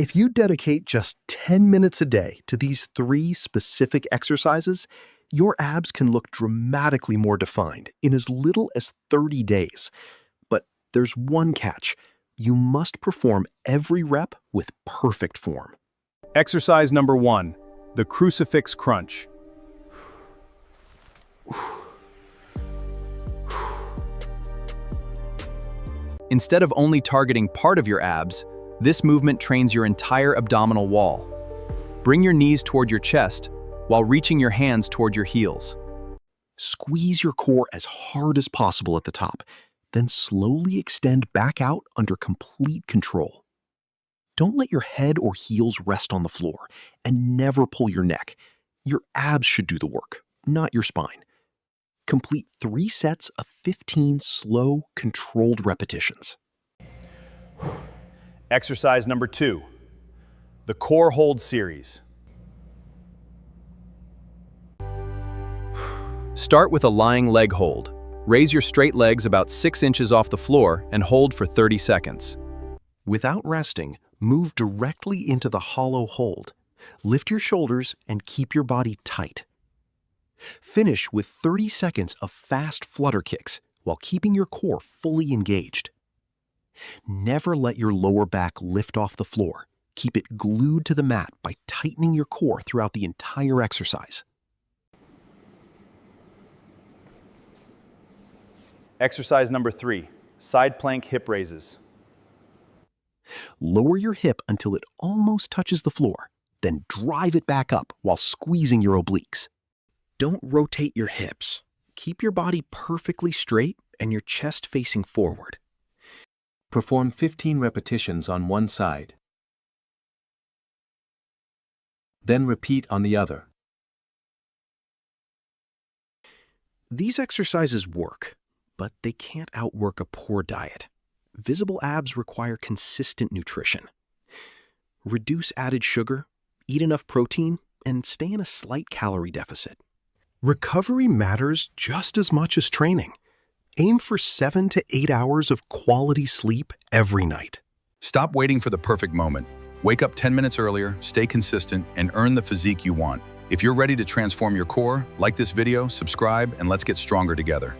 If you dedicate just 10 minutes a day to these 3 specific exercises, your abs can look dramatically more defined in as little as 30 days. But there's one catch. You must perform every rep with perfect form. Exercise number 1, the Crucifix Crunch. Instead of only targeting part of your abs, this movement trains your entire abdominal wall. Bring your knees toward your chest while reaching your hands toward your heels. Squeeze your core as hard as possible at the top, then slowly extend back out under complete control. Don't let your head or heels rest on the floor, and never pull your neck. Your abs should do the work, not your spine. Complete 3 sets of 15 slow, controlled repetitions. Exercise number 2, the Core Hold Series. Start with a lying leg hold. Raise your straight legs about 6 inches off the floor and hold for 30 seconds. Without resting, move directly into the hollow hold. Lift your shoulders and keep your body tight. Finish with 30 seconds of fast flutter kicks while keeping your core fully engaged. Never let your lower back lift off the floor. Keep it glued to the mat by tightening your core throughout the entire exercise. Exercise number 3, side plank hip raises. Lower your hip until it almost touches the floor, then drive it back up while squeezing your obliques. Don't rotate your hips. Keep your body perfectly straight and your chest facing forward. Perform 15 repetitions on one side. Then repeat on the other. These exercises work, but they can't outwork a poor diet. Visible abs require consistent nutrition. Reduce added sugar, eat enough protein, and stay in a slight calorie deficit. Recovery matters just as much as training. Aim for 7 to 8 hours of quality sleep every night. Stop waiting for the perfect moment. Wake up 10 minutes earlier, stay consistent, and earn the physique you want. If you're ready to transform your core, like this video, subscribe, and let's get stronger together.